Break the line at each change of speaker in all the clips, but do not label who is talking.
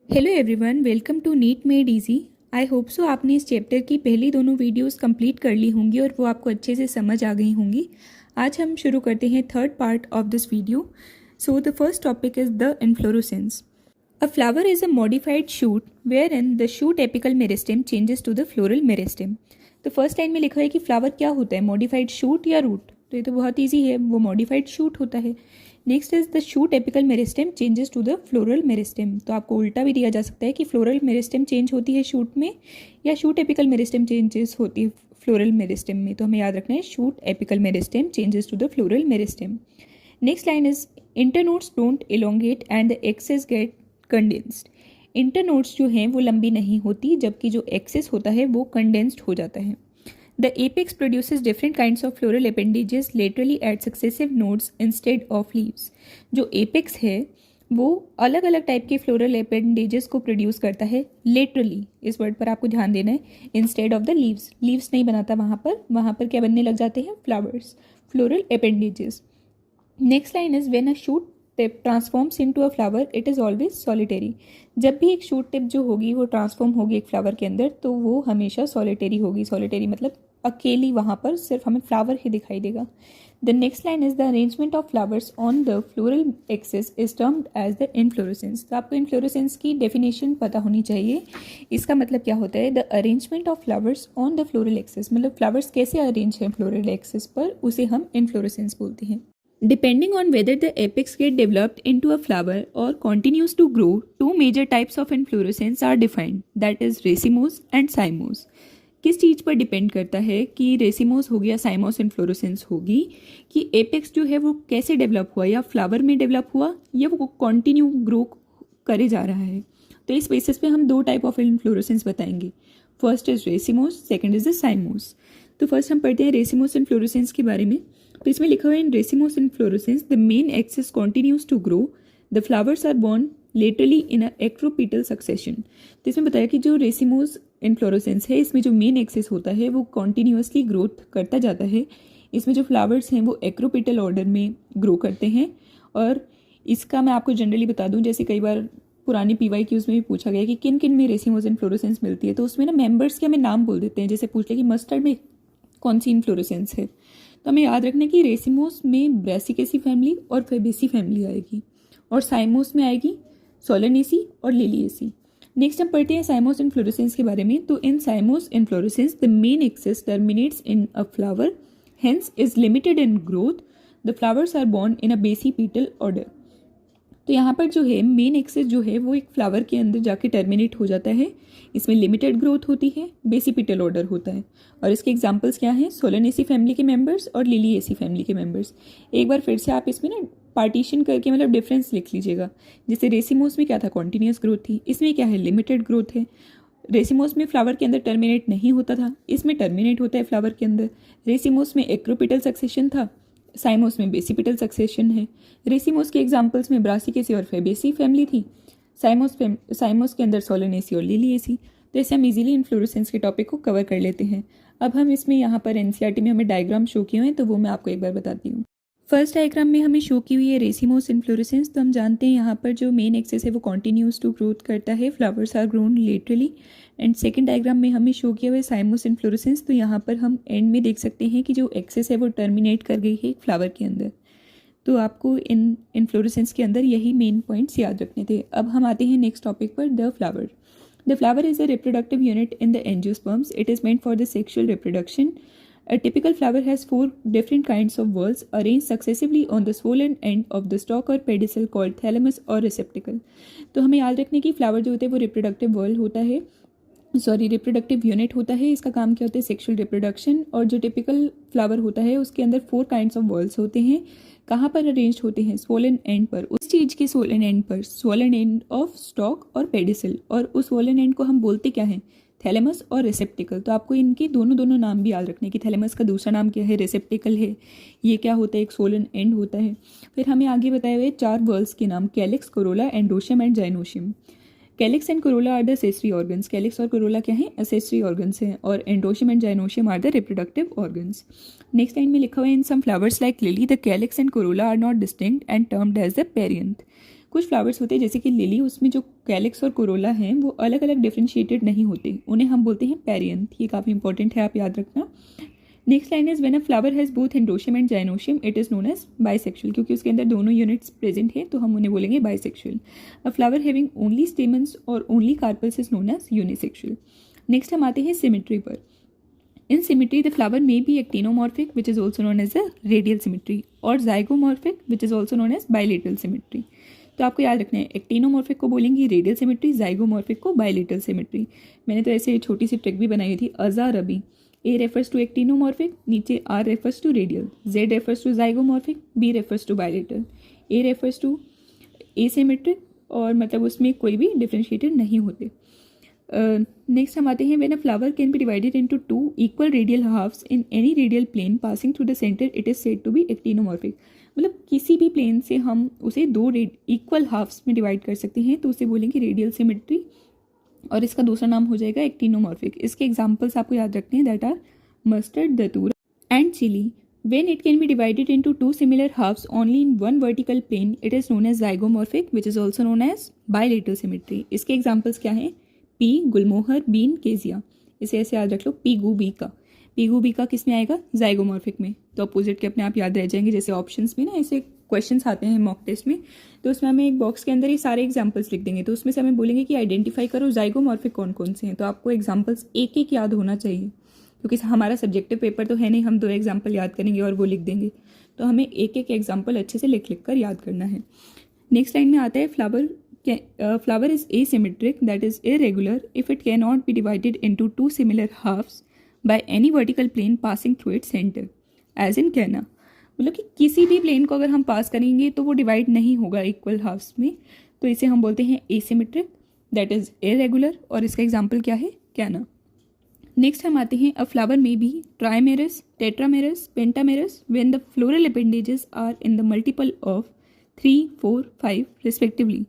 Hello everyone, welcome to NEET made easy. I hope so आपने इस chapter की पहली दोनों वीडियोस कंप्लीट कर ली होंगी और वो आपको अच्छे से समझ आ गई होंगी। आज हम शुरू करते हैं third part of this video. So the first topic is the inflorescence. A flower is a modified shoot where in the shoot apical meristem changes to the floral meristem. तो फर्स्ट लाइन में लिखा है कि flower क्या होता है, modified shoot या root. तो ये तो बहुत ईजी है, वो मॉडिफाइड शूट होता है। Next is the shoot apical meristem changes to the floral meristem. तो आपको उल्टा भी दिया जा सकता है कि फ्लोरल मेरिस्टेम चेंज होती है शूट में या शूट एपिकल मेरिस्टेम चेंजेस होती है फ्लोरल मेरिस्टेम में। तो हमें याद रखना है shoot apical meristem changes to the floral meristem. Next line is internodes don't elongate and the axis get condensed. Internodes जो हैं वो लंबी नहीं होती, जबकि जो एक्सेस होता है वो कंडेंस्ड हो जाता है। The apex produces different kinds of floral appendages laterally at successive nodes instead of leaves. जो apex है वो अलग अलग टाइप के फ्लोरल एपेंडेजेस को प्रोड्यूस करता है लेटरली। इस वर्ड पर आपको ध्यान देना है, instead of the leaves. Leaves नहीं बनाता वहाँ पर क्या बनने लग जाते हैं, flowers, floral appendages. Next line is when a shoot tip transforms into a flower it is always solitary. जब भी एक शूट टिप जो होगी वो ट्रांसफॉर्म होगी एक फ्लावर के अंदर, तो वो हमेशा सॉलिटेरी होगी। सॉलिटेरी मतलब अकेली, वहाँ पर सिर्फ हमें फ्लावर ही दिखाई देगा। The next line is the arrangement of flowers on the floral axis is termed as the inflorescence. तो आपको इन्फ्लोरेसेंस की डेफिनेशन पता होनी चाहिए। इसका मतलब क्या होता है, the arrangement of flowers on the floral axis, मतलब फ्लावर्स कैसे अरेंज हैं फ्लोरल एक्सिस पर, उसे हम इन्फ्लोरेसेंस बोलते हैं। Depending on whether the apex get developed into a flower or continues to grow, two major types of inflorescence are defined, that is racemose and cymose. किस चीज़ पर depend करता है कि रेसिमोस होगी या साइमोस इन्फ्लोरेसेंस होगी, कि एपेक्स जो है वो कैसे डेवलप हुआ, या फ्लावर में डेवलप हुआ या वो कंटिन्यू ग्रो करे जा रहा है। तो इस बेसिस पे हम दो टाइप ऑफ इन्फ्लोरेसेंस बताएंगे। First is racemose, second is the साइमोस। तो फर्स्ट हम पढ़ते हैं रेसिमोस इन्फ्लोरेसेंस के बारे में। तो इसमें लिखा हुआ है in racemose inflorescence the main axis continues to grow, the flowers are borne laterally in a acropetal succession. तो इसमें बताया कि जो रेसिमोस इन्फ्लोरेसेंस है इसमें जो मेन एक्सिस होता है वो कॉन्टिन्यूसली ग्रोथ करता जाता है। इसमें जो फ्लावर्स हैं वो एक्रोपीटल ऑर्डर में ग्रो करते हैं। और इसका मैं आपको जनरली बता दूं, जैसे कई बार पुरानी PYQs में भी पूछा गया कि किन किन में रेसिमोस इन्फ्लोरेसेंस मिलती है, तो उसमें ना मेंबर्स के हमें नाम बोल देते हैं। जैसे पूछ ले कि मस्टर्ड में कौन सी इन्फ्लोरेसेंस है, तो हमें याद रखना है कि रेसिमोस में ब्रासिकेसी फैमिली और फेबेसी फैमिली आएगी, और साइमोस में आएगी सोलेनेसी और लिलिएसी। नेक्स्ट हम पढ़ते हैं साइमोस इन्फ्लोरेसेंस के बारे में। तो in cymose inflorescence the main axis terminates in a flower, hence is limited in growth, the flowers are borne in a basipetal order. तो यहाँ पर जो है मेन एक्सिस जो है वो एक फ्लावर के अंदर जाके टर्मिनेट हो जाता है। इसमें लिमिटेड ग्रोथ होती है, बेसिपिटल ऑर्डर होता है। और इसके एग्जांपल्स क्या हैं, सोलेनेसी फैमिली के मेंबर्स और लिलिएसी फैमिली के मेंबर्स। एक बार फिर से आप इसमें ना पार्टीशन करके मतलब डिफरेंस लिख लीजिएगा। जैसे रेसिमोस में क्या था, कॉन्टिन्यूस ग्रोथ थी, इसमें क्या है, लिमिटेड ग्रोथ है। रेसिमोस में फ्लावर के अंदर टर्मिनेट नहीं होता था, इसमें टर्मिनेट होता है फ्लावर के अंदर। रेसिमोस में एक्रोपिटल सक्सेशन था, साइमोस में बेसिपिटल सक्सेशन है। रेसिमोस के एग्जांपल्स में ब्रासिकेसी और फेबेसी फैमिली थी, साइमोस के अंदर सोलेनेसी और लिलिएसी। तो ऐसे हम इजीली इन्फ्लोरेसेंस के टॉपिक को कवर कर लेते हैं। अब हम इसमें यहाँ पर NCERT में हमें डायग्राम शो किए हुए हैं, तो वो मैं आपको एक बार बताती हूँ। फर्स्ट डायग्राम में हमें शो की हुई है रेसिमोस इन्फ्लोरेसेंस। तो हम जानते हैं यहाँ पर जो मेन एक्सिस है वो कॉन्टिन्यूस टू ग्रोथ करता है, flowers are grown laterally. And second diagram में हमें शो किया हुआ है साइमोस इन्फ्लोरेसेंस। तो यहाँ पर हम एंड में देख सकते हैं कि जो एक्सिस है वो टर्मिनेट कर गई है फ्लावर के अंदर। तो आपको इन इन्फ्लोरेसेंस के अंदर यही मेन पॉइंट्स याद रखने थे। अब हम आते हैं नेक्स्ट टॉपिक पर, the flower. The flower is a reproductive unit in the angiosperms. It is meant for the sexual reproduction. A typical flower has 4 different kinds of whorls arranged successively on the swollen end of the stalk or pedicel called thalamus or receptacle. तो हमें याद रखने की flower जो होते हैं वो reproductive whorl होता है, रिप्रोडक्टिव यूनिट होता है। इसका काम क्या होता है, सेक्सुअल रिप्रोडक्शन। और जो टिपिकल फ्लावर होता है उसके अंदर 4 काइंड्स ऑफ वर्ल्स होते हैं। कहाँ पर अरेंज होते हैं, स्वोलन एंड पर, उस चीज़ के स्वोलन एंड पर, स्वोलन एंड ऑफ स्टॉक और पेडिसल। और उस स्वोलन एंड को हम बोलते क्या हैं, थैलेमस और रिसेप्टिकल। तो आपको इनके दोनों नाम भी याद रखने की, थैलेमस का दूसरा नाम क्या है, रिसेप्टिकल है। ये क्या होता है, एक स्वोलन एंड होता है। फिर हमें आगे बताए हुए 4 वर्ल्स के नाम, calyx, corolla, androecium and gynoecium. Calyx and corolla are the accessory organs. Calyx और कोरोला क्या हैं, एसेसरी ऑर्गन्स हैं। और androecium and gynoecium are the reproductive organs. Next line में लिखा हुआ है in some flowers like lily the calyx and corolla are not distinct and termed as the perianth. कुछ फ्लावर्स होते हैं जैसे कि लिली, उसमें जो कैलिक्स और कोरोला हैं वो अलग अलग डिफ्रेंशिएटेड नहीं होते, उन्हें हम बोलते हैं पेरियंथ। ये काफ़ी इंपॉर्टेंट है, आप याद रखना। Next line is when a flower has both androecium and gynoecium it is known as bisexual, क्योंकि उसके अंदर दोनों यूनिट्स प्रेजेंट हैं तो हम उन्हें बोलेंगे bisexual. A flower having only stamens और only carpels is known as unisexual. Next हम आते हैं सिमेट्री पर। In symmetry, the flower may be actinomorphic, which is also known as a radial symmetry, or zygomorphic, which is also known as bilateral symmetry. तो आपको याद रखना है, actinomorphic को बोलेंगे रेडियल सिमेट्री, जाइगोमॉर्फिक को बाइलेटरल सिमेट्री। मैंने तो ऐसे छोटी सी ट्रिक भी बनाई थी, अजा रबी। ए रेफर्स टू एक्टिनोमॉर्फिक, नीचे R refers to radial, Z refers to zygomorphic, B refers to bilateral, A refers to asymmetric, और मतलब उसमें कोई भी डिफ्रेंशिएटेड नहीं होते। नेक्स्ट हम आते हैं when a flower can be divided into two equal radial halves in any radial plane passing through the centre it is said to be actinomorphic. मतलब किसी भी प्लेन से हम उसे दो इक्वल हाफ्स में डिवाइड कर सकते हैं तो उसे बोलेंगे रेडियल सिमेट्री, और इसका दूसरा नाम हो जाएगा एक्टिनोमॉर्फिक। इसके एग्जाम्पल्स आपको याद रखने हैं, that are mustard, datura and chilli. When it can be divided into two similar halves only in one vertical plane, it is known as zygomorphic, which is also known as bilateral symmetry. इसके examples क्या हैं? Pea gulmohar, bean, cassia. इसे ऐसे याद रख लो, पीगू बी का। पीगू बी का किस में आएगा? जाइगोमॉर्फिक में। तो अपोजिट के अपने आप याद रह जाएंगे, जैसे ऑप्शंस में ना ऐसे क्वेश्चंस आते हैं मॉक टेस्ट में, तो उसमें हमें एक बॉक्स के अंदर ये सारे एग्जांपल्स लिख देंगे, तो उसमें से हमें बोलेंगे कि आइडेंटिफाई करो जाइगोमॉर्फिक कौन कौन से हैं। तो आपको एग्जाम्पल्स एक एक याद होना चाहिए, क्योंकि हमारा सब्जेक्टिव पेपर तो है नहीं, हम 2 एग्जाम्पल याद करेंगे और वो लिख देंगे। तो हमें एक एक एग्जाम्पल अच्छे से लिख लिख कर याद करना है। नेक्स्ट लाइन में आता है flower is asymmetric, that is irregular, if it cannot be divided into two similar halves by any vertical plane passing through its center, as in कहना, मतलब कि किसी भी प्लेन को अगर हम पास करेंगे तो वो डिवाइड नहीं होगा इक्वल हाफ्स में, तो इसे हम बोलते हैं asymmetric, that is irregular, और इसका एग्जाम्पल क्या है? कहना। नेक्स्ट हम आते हैं, अ फ्लावर में be trimerous, tetramerous, pentamerous when the floral appendages are in the multiple of 3, 4, 5 respectively.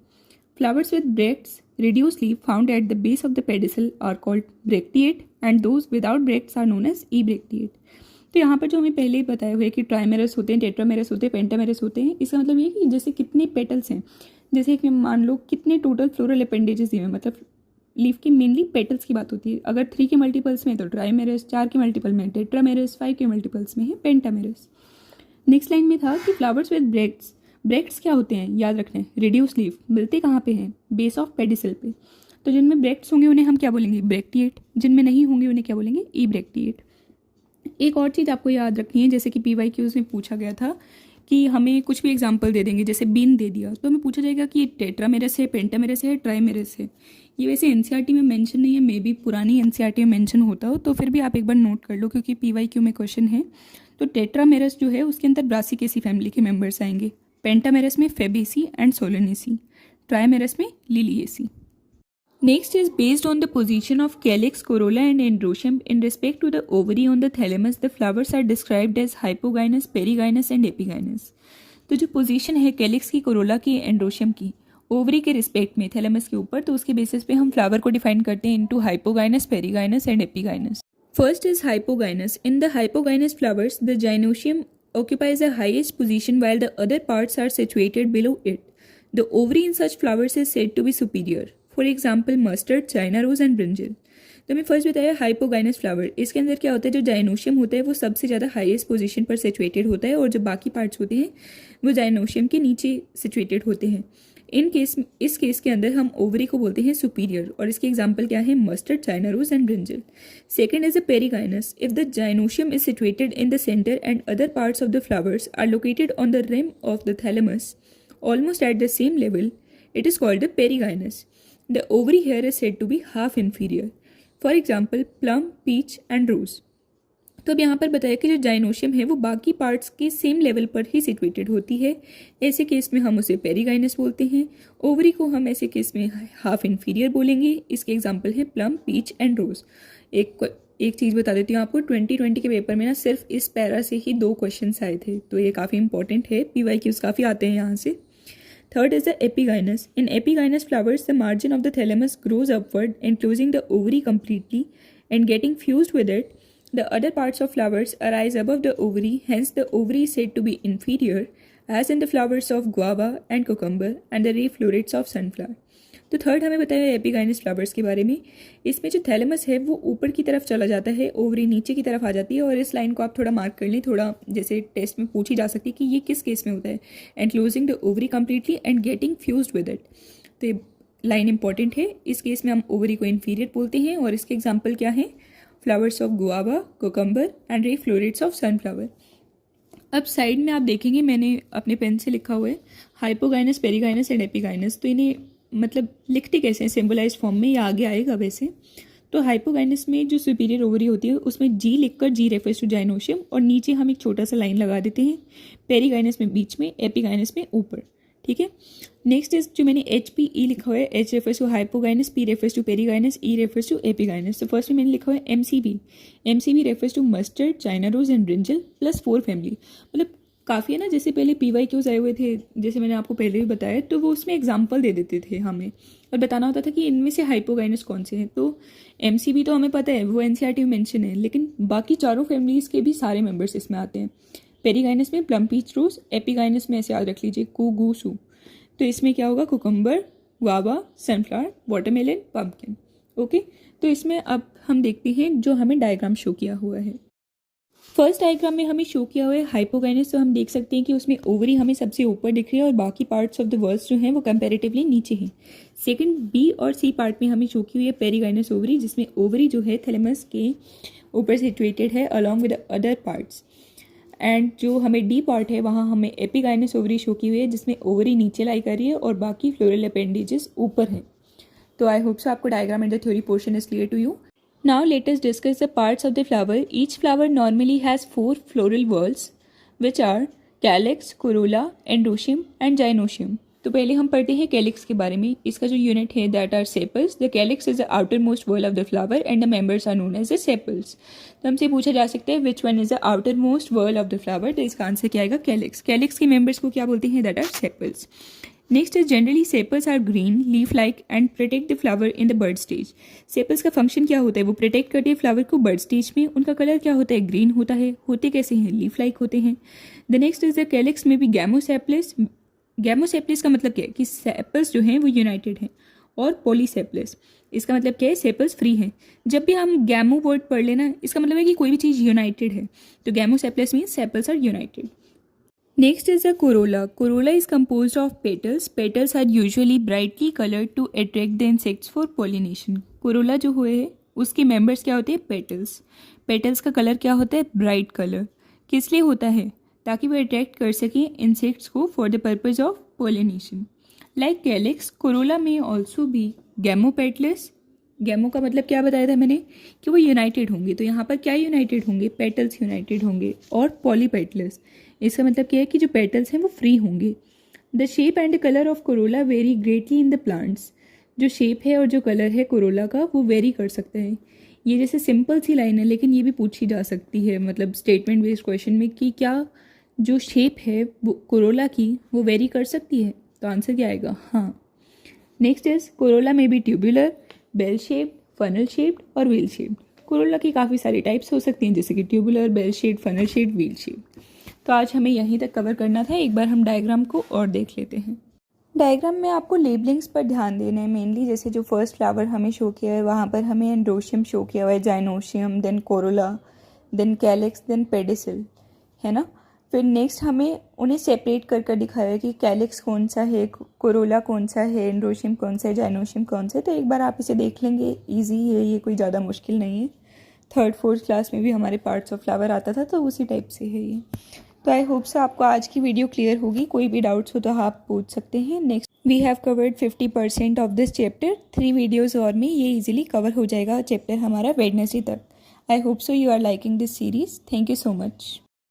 Flowers with bracts, reduced leaf found at the base of the pedicel are called bracteate and those without bracts are known as ebracteate. तो यहाँ पर जो हमें पहले ही बताया हुआ है कि ट्राइमेरस होते हैं, टेट्रामेरस होते हैं, पेंटामेरस होते हैं, इसका मतलब ये है कि जैसे कितने पेटल्स हैं, जैसे कि मान लो कितने टोटल फ्लोरल अपेंडेजेस दिए हैं, मतलब लीफ की मेनली पेटल्स की बात होती है। अगर 3 के मल्टीपल्स में तो ट्राइमेरस, 4 के मल्टीपल में टेट्रामेरस, 5 के मल्टीपल्स में है पेंटामेरस। नेक्स्ट लाइन में था कि फ्लावर्स विद ब्रैक्ट्स, ब्रैक्ट्स क्या होते हैं? याद रखना है, रिड्यूस लीफ, मिलते कहाँ पे हैं? बेस ऑफ पेडिसल पे। तो जिनमें ब्रैक्ट्स होंगे उन्हें हम क्या बोलेंगे? ब्रैक्टिएट। जिनमें नहीं होंगे उन्हें क्या बोलेंगे? ई ब्रैक्टिएट। एक और चीज़ आपको याद रखनी है, जैसे कि PYQs में पूछा गया था कि हमें कुछ भी एग्जाम्पल दे देंगे, जैसे बीन दे दिया तो हमें पूछा जाएगा कि ये टेट्रामेरस है, पेंटामेरस है, ट्राइमेरस है। ये वैसे NCERT में मेंशन नहीं है, मे बी पुरानी NCERT में मेंशन होता हो, तो फिर भी आप एक बार नोट कर लो क्योंकि PYQ में क्वेश्चन है। तो टेट्रामेरस जो है उसके अंदर ब्रासिकेसी फैमिली के मेंबर्स आएंगे, पेंटामेरस में फेबेसी एंड सोलेनेसी, ट्राइमेरस में Liliaceae. Next is based on the position of calyx, corolla and androecium in respect to the ovary on the thalamus, the flowers are described as hypogynous, perigynous and epigynous. तो जो position है calyx की, Corolla की, androecium की, ovary के respect में thalamus के ऊपर, तो उसके बेसिस पे हम फ्लावर को डिफाइन करते हैं into hypogynous, perigynous and epigynous. First is hypogynous. In the hypogynous flowers the gynoecium occupies the highest position while the other parts are situated below it. The ovary in such flowers is said to be superior. For example, mustard, china rose and brinjal. तो मैं first बताया hypogynous flower, इसके अंदर क्या होता है, जो जाइनोशियम होता है वो सबसे ज़्यादा हाईएस्ट पोजीशन पर सिचुएटेड होता है और जो बाकी पार्ट्स होते हैं वो जाइनोशियम के नीचे सिचुएटेड होते हैं। इस केस के अंदर हम ओवरी को बोलते हैं सुपीरियर, और इसके एग्जांपल क्या है? Mustard, China rose and brinjal. Second is a perigynous. If the gynoecium is situated in the centre and other parts of the flowers are located on the rim of the thalamus almost at the same level, it is called the perigynous. The ovary here is said to be half inferior. For example plum, peach and rose. तो अब यहाँ पर बताया कि जो जाइनोशियम है वो बाकी पार्ट्स के सेम लेवल पर ही सिचुएटेड होती है, ऐसे केस में हम उसे पेरिगाइनस बोलते हैं। ओवरी को हम ऐसे केस में हाफ इन्फीरियर बोलेंगे। इसके एग्जांपल है प्लम, पीच एंड रोज। एक चीज़ बता देती हूँ आपको, 2020 के पेपर में ना सिर्फ इस पैरा से ही 2 क्वेश्चन आए थे, तो ये काफ़ी इंपॉर्टेंट है, PYQs काफ़ी आते हैं यहाँ से। Third is the epigynous. In epigynous flowers the margin of the thalamus grows upward enclosing the ovary completely and getting fused with it. The other parts of flowers arise above the ovary, hence the ovary is said to be inferior. As in the flowers of guava and cucumber and the ray florets of sunflower. तो third हमें बताया epigynous flowers के बारे में। इसमें जो thalamus है वो ऊपर की तरफ चला जाता है, ओवरी नीचे की तरफ आ जाती है। और इस लाइन को आप थोड़ा मार्क कर लें, थोड़ा जैसे टेस्ट में पूछी जा सकती है कि ये किस केस में होता है। Enclosing the ovary completely and getting fused with it. तो ये लाइन इंपॉर्टेंट है। इस केस में हम ओवरी को इन्फीरियर बोलते हैं। और इसके एग्जाम्पल क्या हैं? Flowers of guava, cucumber and ray florets of sunflower. अब साइड में आप देखेंगे मैंने अपने पेन से लिखा हुआ है हाइपोगाइनस, पेरिगाइनस एंड एपिगाइनस। तो इन्हें मतलब लिखते कैसे हैं? सिंबलाइज फॉर्म में, या आगे आएगा वैसे। तो हाइपोगाइनस में जो सुपीरियर ओवरी होती है उसमें जी लिखकर जी रेफर्स टू जाइनोशियम, और नीचे हम एक छोटा सा लाइन लगा देते हैं। पेरिगाइनस में बीच में, एपिगाइनस में ऊपर। ठीक है। नेक्स्ट इज जो मैंने HPE लिखा हुआ है, H refers to hypogynous, P refers to perigynous, E refers to epigynous. तो फर्स्ट में मैंने लिखा हुआ है MCB refers to mustard, China rose and brinjal plus 4 family. मतलब काफ़ी है ना, जैसे पहले PYQs आए हुए थे, जैसे मैंने आपको पहले भी बताया, तो वो उसमें एग्जाम्पल दे देते थे हमें और बताना होता था कि इनमें से हाइपोगाइनस कौन से हैं। तो MCB तो हमें पता है, वो NCERT में मेंशन है, लेकिन बाकी चारों फैमिलीज़ के भी सारे मेंबर्स इसमें आते हैं। पेरिगाइनस में प्लम, पीच, रोज। एपिगाइनस में ऐसे याद रख लीजिए कू, गू, सू। तो इसमें क्या होगा? Cucumber, guava, sunflower, watermelon, pumpkin. Okay. तो इसमें अब हम देखते हैं जो हमें डायग्राम शो किया हुआ है। फर्स्ट डायग्राम में हमें शो किया हुआ है हाइपोगाइनस। तो हम देख सकते हैं कि उसमें ओवरी हमें सबसे ऊपर दिख रही है और बाकी पार्ट्स ऑफ द वर्ल्स जो हैं वो कंपैरेटिवली नीचे हैं। सेकंड B और C पार्ट में हमें शो की हुई है पेरिगाइनस ओवरी, जिसमें ओवरी जो है थैलेमस के ऊपर सिचुएटेड है along with other parts. And जो हमें D पार्ट है वहाँ हमें एपिगाइनस ओवरी शो की हुई है, जिसमें ओवरी नीचे लाई कर रही है और बाकी फ्लोरल अपेंडेजेस ऊपर हैं। तो आई होप सो आपको diagram and the theory portion is clear to you. Now let us discuss the parts of the flower. Each flower normally has 4 floral whorls, which are calyx, corolla, endoecium and gynoecium. तो पहले हम पढ़ते हैं calyx के बारे में। इसका जो यूनिट है that are sepals. The calyx is the outer most whorl of the flower and the members are known as the sepals. तो हमसे पूछा जा सकता है which one is the outer most whorl of the flower. तो इसका answer क्या आएगा? कैलिक्स। कैलिक्स के मेंबर्स को क्या बोलते हैं? That are sepals. Next is generally sepals are green, leaf like and protect the flower in the bud stage. Sepals का फंक्शन क्या होता है? वो प्रोटेक्ट करते हैं फ्लावर को बर्ड स्टेज में। उनका कलर क्या होता है? ग्रीन होता है। होते कैसे हैं? लीफ लाइक होते हैं। The next is the calyx में भी गैमोसेपलिस। गैमोसेपलिस का मतलब क्या है? कि सेपल्स जो हैं वो यूनाइटेड हैं। और पॉलीसेपलिस, इसका मतलब क्या है? सेपल्स फ्री हैं। जब भी हम गैमो वर्ड पढ़ लेना, इसका मतलब है कि कोई भी चीज़ यूनाइटेड है। तो gamosepalous means sepals are united. Next is the corolla. Corolla is composed of petals. Petals are usually brightly colored to attract the insects for pollination. Corolla जो हुए है उसके members क्या होते हैं? petals. Petals का कलर क्या होता है? bright color. किस लिए होता है? ताकि वो अट्रैक्ट कर सकें इंसेक्ट्स को for the purpose of pollination. Like calyx, Corolla में ऑल्सो भी गैमोपेटल्स। गैमो का मतलब क्या बताया था मैंने? कि वो यूनाइटेड होंगे। तो यहाँ पर क्या यूनाइटेड होंगे? पेटल्स यूनाइटेड होंगे। और पॉलीपेटल्स, इसका मतलब क्या है कि जो पेटल्स हैं वो फ्री होंगे। The shape and colour of Corolla very greatly in the plants. जो शेप है और जो कलर है कोरोला का वो वेरी कर सकते हैं। ये जैसे सिंपल सी लाइन है, लेकिन ये भी पूछी जा सकती है मतलब स्टेटमेंट बेस्ड क्वेश्चन में कि क्या जो शेप है वो कोरोला की वो वेरी कर सकती है? तो आंसर क्या आएगा? हाँ। नेक्स्ट इज कोरोला में भी tubular, bell shaped, funnel shaped और व्हील शेप्ड। कोरोला की काफ़ी सारी टाइप्स हो सकती हैं, जैसे कि tubular, bell shaped, funnel shaped, wheel shaped. तो आज हमें यहीं तक कवर करना था। एक बार हम डायग्राम को और देख लेते हैं। डायग्राम में आपको लेबलिंग्स पर ध्यान देना है मेनली। जैसे जो फर्स्ट फ्लावर हमें शो किया है वहाँ पर हमें एंड्रोशियम शो किया हुआ है, gynoecium, then corolla, then calyx, then pedicel, है ना। फिर नेक्स्ट हमें उन्हें सेपरेट कर कर दिखाया है कि कैलिक्स कौन सा है, कोरोला कौन सा है, एंड्रोशियम कौन सा है, जाइनोशियम कौन सा है। तो एक बार आप इसे देख लेंगे, ईजी है ये, कोई ज़्यादा मुश्किल नहीं है। 3rd 4th क्लास में भी हमारे पार्ट्स ऑफ फ्लावर आता था, तो उसी टाइप से है ये। तो आई होप से आपको आज की वीडियो क्लियर होगी। कोई भी डाउट्स हो तो आप पूछ सकते हैं। Next we have covered 50% of this chapter. 3 videos और में ये इजीली कवर हो जाएगा चैप्टर हमारा वेडनेसडे तक। I hope so you are liking this series. Thank you so much.